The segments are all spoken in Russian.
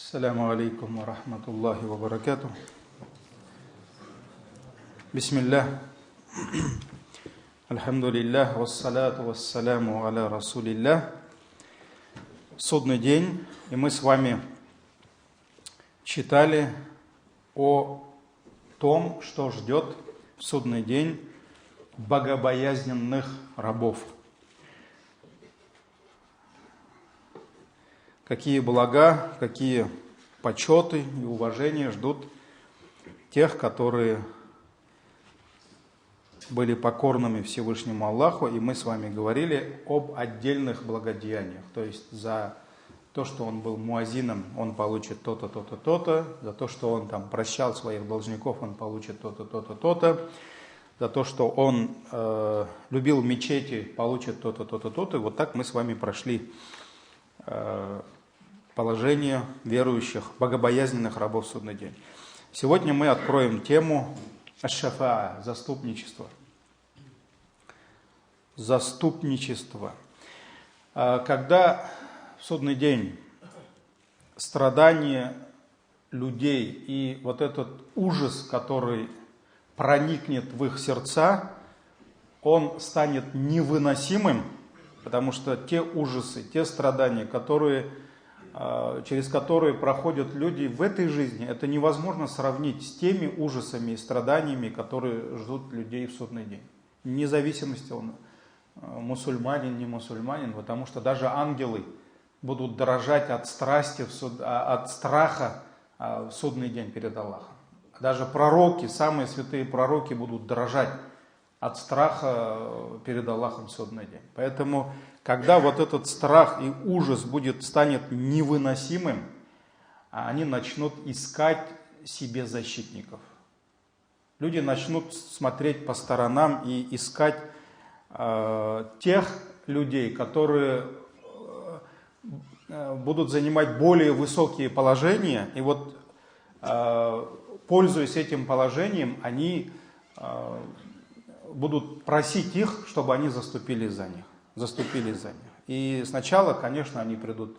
Ассаляму алейкум ва рахматуллахи ва баракатух. Бисмиллах. Альхамдулиллах. Вассалату вассаляму аля расулиллах. Судный день. И мы с вами читали о том, что ждет в судный день богобоязненных рабов. Какие блага, какие почеты и уважения ждут тех, которые были покорными Всевышнему Аллаху. И мы с вами говорили об отдельных благодеяниях. То есть за то, что он был муазином, он получит то-то, то-то, то-то. За то, что он там прощал своих должников, он получит то-то, то-то, то-то. За то, что он любил мечети, получит то-то, то-то, то-то. Вот так мы с вами прошли положение верующих, богобоязненных рабов в судный день. Сегодня мы откроем тему аш-шафаа, заступничество. Заступничество. Когда в судный день страдания людей и вот этот ужас, который проникнет в их сердца, он станет невыносимым, потому что те ужасы, те страдания, через которые проходят люди в этой жизни, это невозможно сравнить с теми ужасами и страданиями, которые ждут людей в судный день. Вне зависимости, он мусульманин, не мусульманин, потому что даже ангелы будут дрожать от страсти, от страха в судный день перед Аллахом. Даже пророки, самые святые пророки будут дрожать от страха перед Аллахом в судный день. Поэтому, когда вот этот страх и ужас станет невыносимым, они начнут искать себе защитников. Люди начнут смотреть по сторонам и искать тех людей, которые будут занимать более высокие положения. И вот, пользуясь этим положением, они будут просить их, чтобы они заступили за них. И сначала, конечно, они придут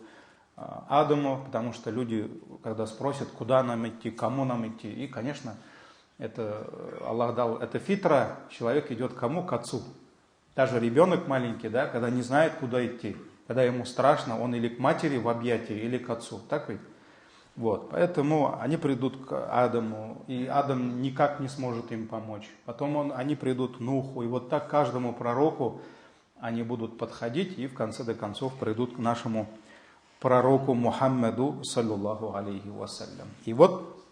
к Адаму, потому что люди, когда спросят, куда нам идти, кому нам идти, и, конечно, это Аллах дал, это фитра, человек идет к кому? К отцу. Даже ребенок маленький, да, когда не знает, куда идти, когда ему страшно, он или к матери в объятии, или к отцу. Так ведь? Вот, поэтому они придут к Адаму, и Адам никак не сможет им помочь. Потом они придут к Нуху, и вот так каждому пророку они будут подходить, и в конце до концов придут к нашему пророку Мухаммаду, саллаллаху алейхи вассалям. И вот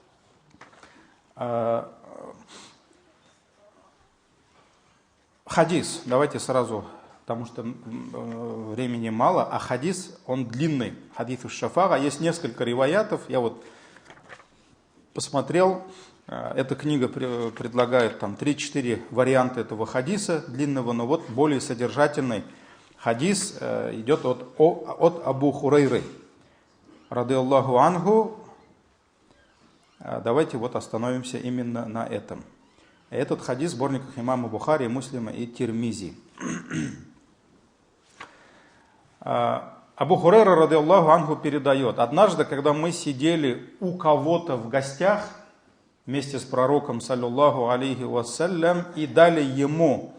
хадис, давайте сразу, потому что времени мало, а хадис, он длинный, хадис аш-шафаа, есть несколько риваятов, я вот посмотрел, эта книга предлагает там 3-4 варианта этого хадиса длинного, но вот более содержательный хадис идет от Абу Хурайры, рады Аллаху анху. Давайте вот остановимся именно на этом. Этот хадис в сборниках имама Бухари, Муслима и Тирмизи. Абу Хурайра, рады Аллаху анху, передает: однажды, когда мы сидели у кого-то в гостях вместе с пророком, саллаллаху алейхи вассалям, и дали ему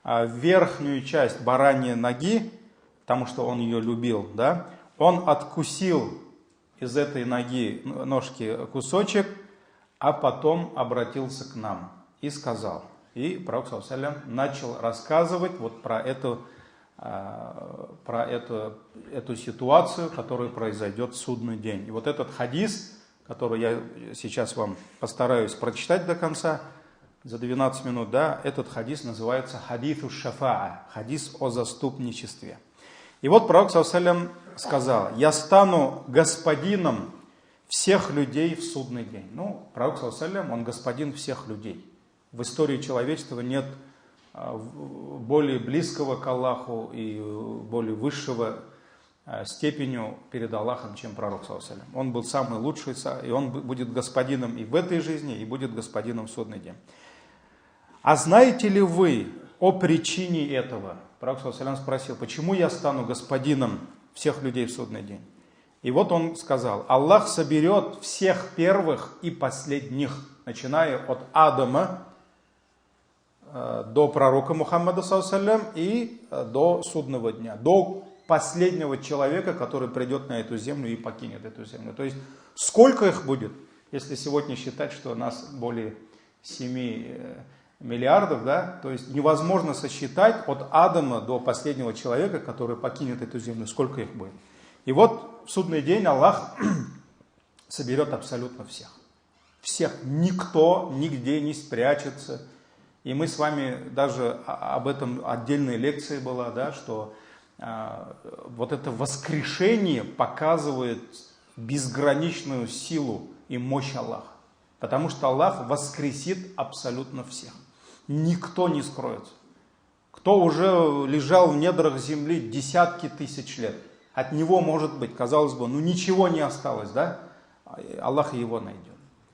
верхнюю часть бараньей ноги, потому что он ее любил, да, он откусил из этой ножки кусочек, а потом обратился к нам и сказал. И пророк, саллаллаху алейхи вассалям, начал рассказывать вот про эту ситуацию, которая произойдет в судный день. И вот этот хадис, который я сейчас вам постараюсь прочитать до конца, за 12 минут, да, этот хадис называется хадис аш-шафаа, хадис о заступничестве. И вот пророк, саллаллаху алейхи вассалям, сказал: я стану господином всех людей в судный день. Ну, пророк, саллаллаху алейхи вассалям, он господин всех людей. В истории человечества нет более близкого к Аллаху и более высшего степенью перед Аллахом, чем пророк, саллаллаху алейхи вассалям. Он был самый лучший, и он будет господином и в этой жизни, и будет господином в судный день. А знаете ли вы о причине этого? Пророк, саллаллаху алейхи вассалям, спросил: почему я стану господином всех людей в судный день? И вот он сказал: Аллах соберет всех первых и последних, начиная от Адама до пророка Мухаммада ﷺ и до судного дня, до последнего человека, который придет на эту землю и покинет эту землю. То есть сколько их будет, если сегодня считать, что нас более 7 миллиардов, да, то есть невозможно сосчитать от Адама до последнего человека, который покинет эту землю, сколько их будет. И вот в судный день Аллах соберет абсолютно всех. Всех. Никто нигде не спрячется. И мы с вами даже об этом отдельной лекции была, да, что вот это воскрешение показывает безграничную силу и мощь Аллаха. Потому что Аллах воскресит абсолютно всех. Никто не скроется. Кто уже лежал в недрах земли десятки тысяч лет, от него, может быть, казалось бы, ну ничего не осталось, да? Аллах его найдет.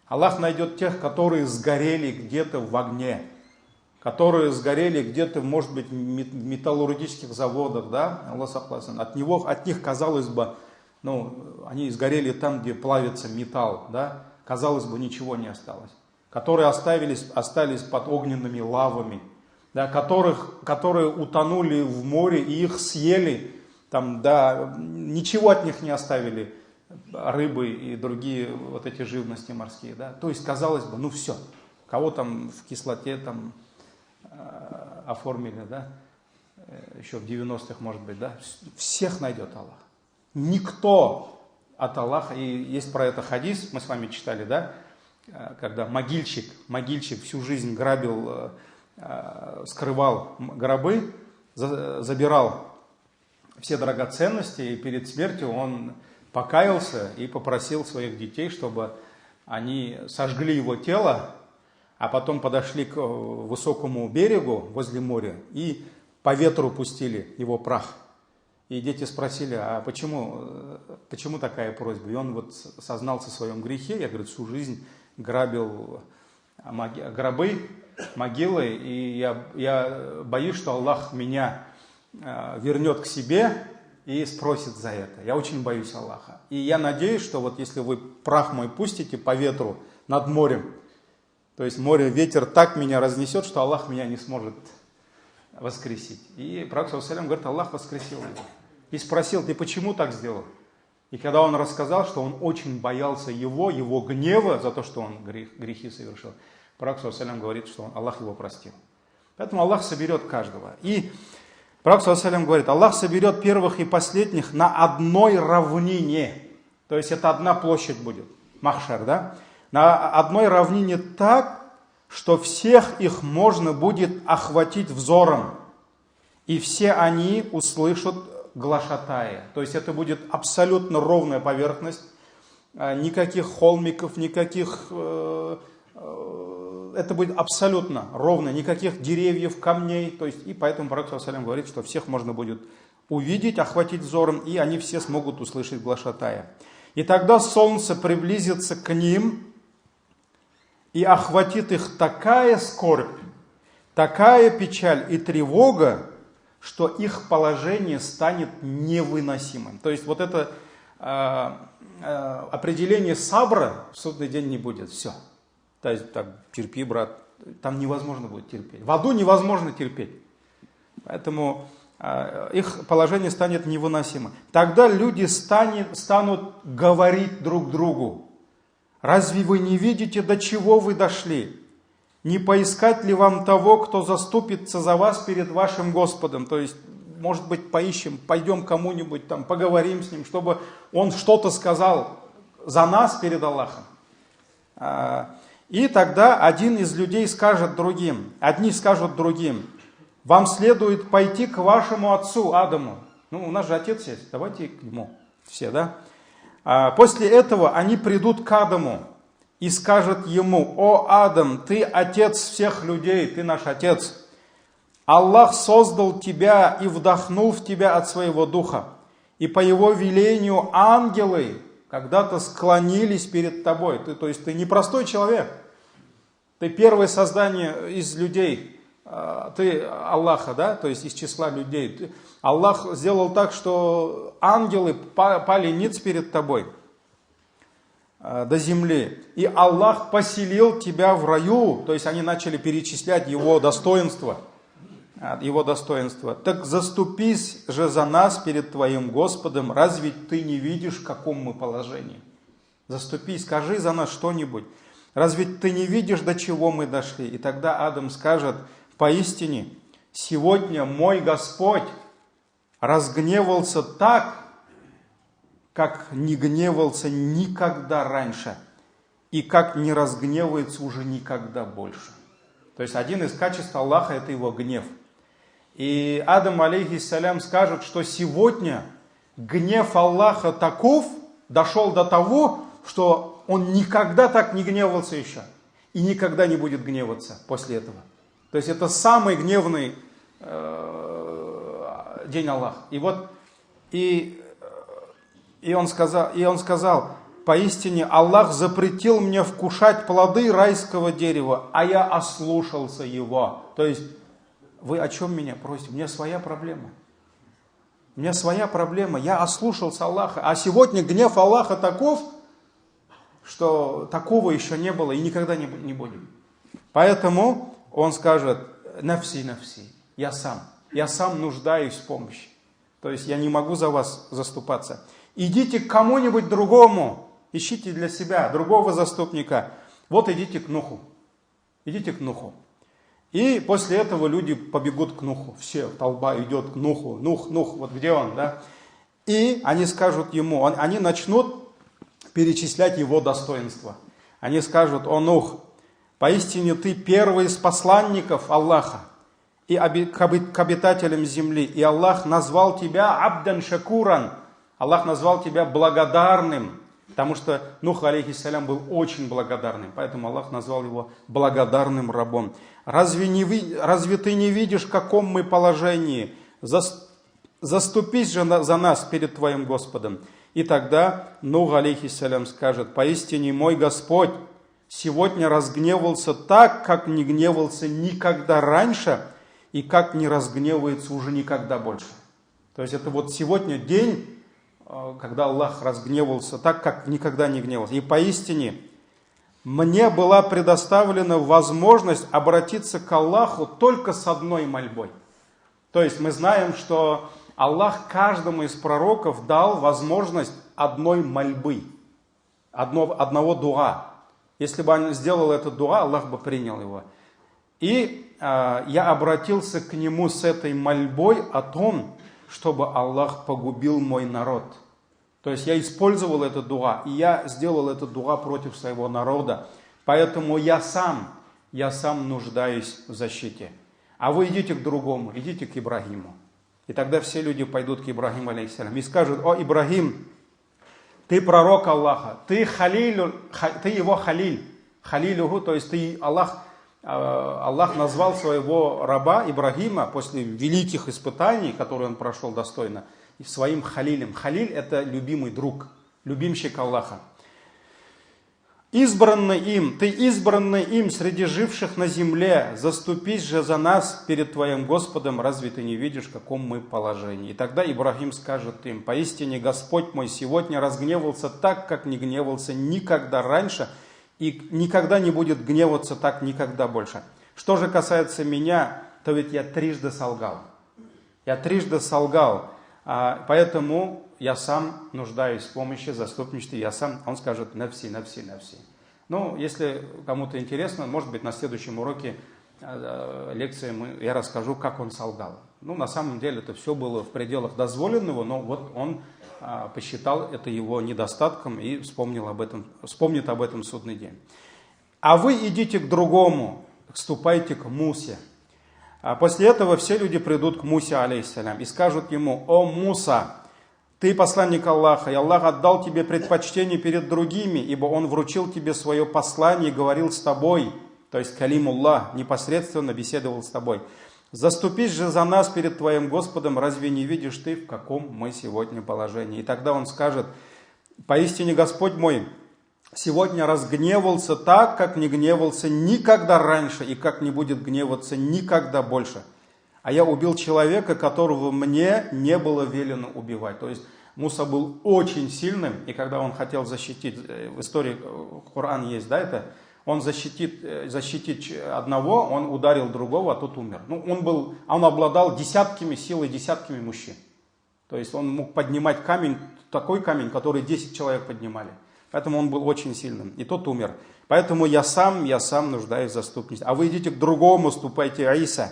Аллах найдет тех, которые сгорели где-то в огне, которые сгорели где-то, может быть, в металлургических заводах, да? От них, казалось бы, ну, они сгорели там, где плавится металл, да? Казалось бы, ничего не осталось. Которые остались под огненными лавами, да? Которые утонули в море и их съели, там, да, ничего от них не оставили, рыбы и другие вот эти живности морские, да? То есть, казалось бы, ну все, кого там в кислоте там оформили, да, еще в 90-х, может быть, да, всех найдет Аллах. Никто от Аллаха, и есть про это хадис, мы с вами читали, да, когда могильщик всю жизнь грабил, скрывал гробы, забирал все драгоценности, и перед смертью он покаялся и попросил своих детей, чтобы они сожгли его тело, а потом подошли к высокому берегу возле моря и по ветру пустили его прах. И дети спросили: а почему такая просьба? И он вот сознался в своем грехе. Я, говорю, всю жизнь грабил гробы, могилы, и я боюсь, что Аллах меня вернет к себе и спросит за это. Я очень боюсь Аллаха. И я надеюсь, что вот если вы прах мой пустите по ветру над морем, то есть море, ветер так меня разнесет, что Аллах меня не сможет воскресить. И пророк ﷺ говорит: Аллах воскресил его. И спросил: ты почему так сделал? И когда он рассказал, что он очень боялся его гнева за то, что он грехи совершил, пророк ﷺ говорит, что Аллах его простил. Поэтому Аллах соберет каждого. И пророк ﷺ говорит: Аллах соберет первых и последних на одной равнине. То есть это одна площадь будет, махшар, да? На одной равнине так, что всех их можно будет охватить взором. И все они услышат глашатая. То есть это будет абсолютно ровная поверхность, никаких холмиков, никаких... Это будет абсолютно ровно, никаких деревьев, камней. То есть, и поэтому пророк ﷺ говорит, что всех можно будет увидеть, охватить взором, и они все смогут услышать глашатая. И тогда солнце приблизится к ним, и охватит их такая скорбь, такая печаль и тревога, что их положение станет невыносимым. То есть вот это определение сабра в судный день не будет. Все. То есть так, терпи, брат. Там невозможно будет терпеть. В аду невозможно терпеть. Поэтому их положение станет невыносимым. Тогда люди станут говорить друг другу: разве вы не видите, до чего вы дошли? Не поискать ли вам того, кто заступится за вас перед вашим Господом? То есть, может быть, поищем, пойдем кому-нибудь, там, поговорим с ним, чтобы он что-то сказал за нас перед Аллахом. И тогда один из людей скажет другим, одни скажут другим: вам следует пойти к вашему отцу Адаму. Ну, у нас же отец есть, давайте к нему все, да? После этого они придут к Адаму и скажут ему: о Адам, ты отец всех людей, ты наш отец. Аллах создал тебя и вдохнул в тебя от своего духа. И по его велению ангелы когда-то склонились перед тобой. То есть ты не простой человек. Ты первое создание из людей. ты Аллаха, да, то есть из числа людей. Аллах сделал так, что ангелы пали ниц перед тобой до земли. И Аллах поселил тебя в раю, то есть они начали перечислять его достоинства. Его достоинства. Так заступись же за нас перед твоим Господом, разве ты не видишь, в каком мы положении? Заступись, скажи за нас что-нибудь. Разве ты не видишь, до чего мы дошли? И тогда Адам скажет: поистине, сегодня мой Господь разгневался так, как не гневался никогда раньше, и как не разгневается уже никогда больше. То есть один из качеств Аллаха – это его гнев. И Адам, алейхиссалям, скажет, что сегодня гнев Аллаха таков, дошел до того, что он никогда так не гневался еще. И никогда не будет гневаться после этого. То есть это самый гневный день Аллаха. И он сказал, поистине Аллах запретил мне вкушать плоды райского дерева, а я ослушался его. То есть вы о чем меня просите? У меня своя проблема. У меня своя проблема. Я ослушался Аллаха. А сегодня гнев Аллаха таков, что такого еще не было и никогда не будет. Поэтому он скажет: нафси, нафси, я сам нуждаюсь в помощи. То есть я не могу за вас заступаться. Идите к кому-нибудь другому, ищите для себя другого заступника. Вот идите к Нуху. Идите к Нуху. И после этого люди побегут к Нуху. Все, толпа идет к Нуху. Нух, вот где он, да? И они скажут ему, они начнут перечислять его достоинства. Они скажут: о Нух, поистине ты первый из посланников Аллаха и к обитателям земли. И Аллах назвал тебя абдан шакуран. Аллах назвал тебя благодарным. Потому что Нух, алейхиссалям, был очень благодарным. Поэтому Аллах назвал его благодарным рабом. Разве ты не видишь, в каком мы положении? Заступись же за нас перед твоим Господом. И тогда Нух, алейхиссалям, скажет: поистине мой Господь сегодня разгневался так, как не гневался никогда раньше, и как не разгневается уже никогда больше. То есть это вот сегодня день, когда Аллах разгневался так, как никогда не гневался. И поистине мне была предоставлена возможность обратиться к Аллаху только с одной мольбой. То есть мы знаем, что Аллах каждому из пророков дал возможность одной мольбы, одного дуа. Если бы он сделал этот дуа, Аллах бы принял его. И я обратился к нему с этой мольбой о том, чтобы Аллах погубил мой народ. То есть я использовал это дуа, и я сделал это дуа против своего народа. Поэтому я сам нуждаюсь в защите. А вы идите к другому, идите к Ибрагиму. И тогда все люди пойдут к Ибрагиму, алейхиссалям, и скажут: о Ибрагим, ты пророк Аллаха, ты его халиль, халилюху, то есть Аллах назвал своего раба Ибрагима после великих испытаний, которые он прошел достойно, своим халилем. Халиль – это любимый друг, любимчик Аллаха. Избранный им, ты избранный им среди живших на земле, заступись же за нас перед твоим Господом, разве ты не видишь, в каком мы положении? И тогда Ибрагим скажет им: поистине Господь мой сегодня разгневался так, как не гневался никогда раньше, и никогда не будет гневаться так никогда больше. Что же касается меня, то ведь я трижды солгал. Поэтому я сам нуждаюсь в помощи, заступничестве, он скажет: нафси, нафси, нафси. Ну, если кому-то интересно, может быть, на следующем уроке лекции я расскажу, как он солгал. Ну, на самом деле, это все было в пределах дозволенного, но вот он посчитал это его недостатком и вспомнит об этом в судный день. А вы идите к другому, ступайте к Мусе. После этого все люди придут к Мусе, алейхиссалям, и скажут ему: о Муса, ты посланник Аллаха, и Аллах отдал тебе предпочтение перед другими, ибо Он вручил тебе свое послание и говорил с тобой, то есть калимуллах, непосредственно беседовал с тобой. Заступись же за нас перед твоим Господом, разве не видишь ты, в каком мы сегодня положении? И тогда он скажет: поистине Господь мой сегодня разгневался так, как не гневался никогда раньше и как не будет гневаться никогда больше. А я убил человека, которого мне не было велено убивать. То есть Муса был очень сильным, и когда он хотел защитить, в истории Коран есть, да, это, он защитить одного, он ударил другого, а тот умер. Ну, он обладал силой десятками мужчин. То есть он мог поднимать камень, такой камень, который 10 человек поднимали. Поэтому он был очень сильным, и тот умер. Поэтому я сам нуждаюсь в заступничестве. А вы идите к другому, ступайте, Аиса.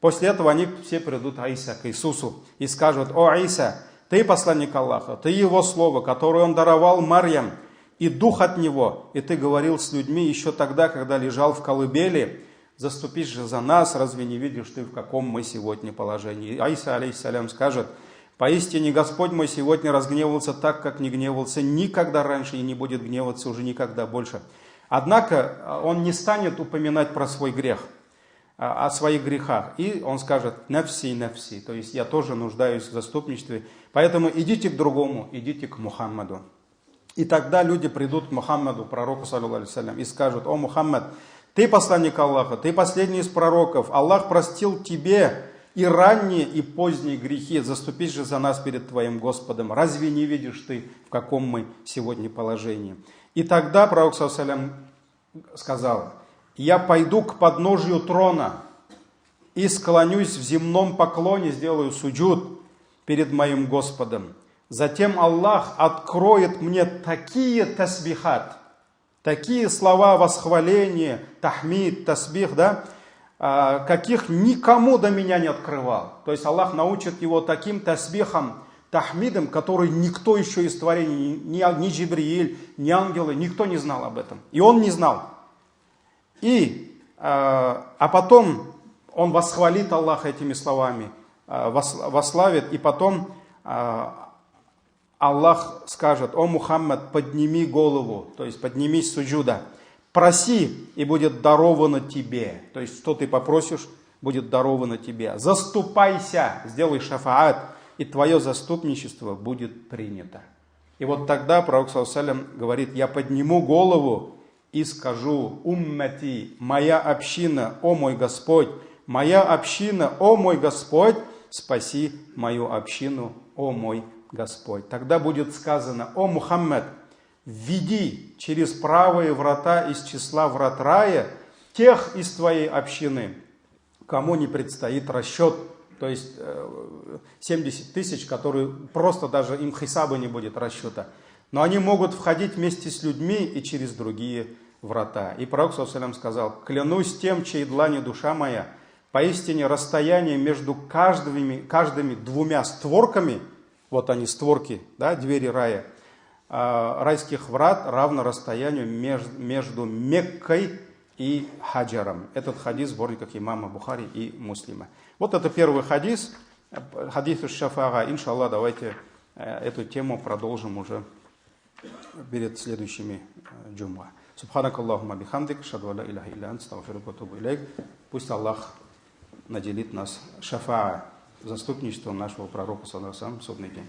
После этого они все придут, Аиса, к Иисусу, и скажут: о, Аиса, ты посланник Аллаха, ты его слово, которое он даровал Марьям, и дух от него, и ты говорил с людьми еще тогда, когда лежал в колыбели, заступись же за нас, разве не видишь ты, в каком мы сегодня положении? Аиса, алейхиссалям, скажет: поистине Господь мой сегодня разгневался так, как не гневался никогда раньше и не будет гневаться уже никогда больше. Однако он не станет упоминать про свой грех, о своих грехах. И он скажет: нафси, то есть я тоже нуждаюсь в заступничестве. Поэтому идите к другому, идите к Мухаммаду. И тогда люди придут к Мухаммаду, пророку, саллаллаху алейхи ва саллям, и скажут: о, Мухаммад, ты посланник Аллаха, ты последний из пророков, Аллах простил тебе и ранние, и поздние грехи, заступись же за нас перед твоим Господом. Разве не видишь ты, в каком мы сегодня положении? И тогда пророк, саллаллаху алейхи ва саллям, сказал: я пойду к подножию трона и склонюсь в земном поклоне, сделаю суджуд перед моим Господом. Затем Аллах откроет мне такие тасбихат, такие слова восхваления, тахмид, тасбих, да, каких никому до меня не открывал. То есть Аллах научит его таким тасбихам, тахмидам, который никто еще из творений, ни Джибрииль, ни ангелы, никто не знал об этом. И он не знал. А потом он восхвалит Аллаха этими словами, восславит, и потом Аллах скажет: о, Мухаммад, подними голову, то есть поднимись с суджуда, проси, и будет даровано тебе. То есть что ты попросишь, будет даровано тебе. Заступайся, сделай шафаат, и твое заступничество будет принято. И вот тогда пророк, саллаллаху алейхи ва саллям, говорит: я подниму голову и скажу: уммати, моя община, о мой Господь, моя община, о мой Господь, спаси мою общину, о мой Господь. Тогда будет сказано: о Мухаммад, введи через правые врата из числа врат рая тех из твоей общины, кому не предстоит расчет, то есть 70 тысяч, которые просто даже им хисаба не будет расчета. Но они могут входить вместе с людьми и через другие врата. И пророк, саллаллаху алейхи ва саллям, сказал: клянусь тем, чьей длани душа моя, поистине расстояние между каждыми двумя створками, вот они створки, да, двери рая, райских врат, равно расстоянию между Меккой и Хаджаром. Этот хадис в сборниках имама Бухари и Муслима. Вот это первый хадис, хадис шафага. Иншаллах, давайте эту тему продолжим уже перед следующими джумма. Субханак Аллахумма бихамдик, шаду ла иляха илля ант, астагфирука ва атубу илейк. Пусть Аллах наделит нас шафаа, заступничеством нашего пророка, саллаллаху алейхи ва саллям, в судный день.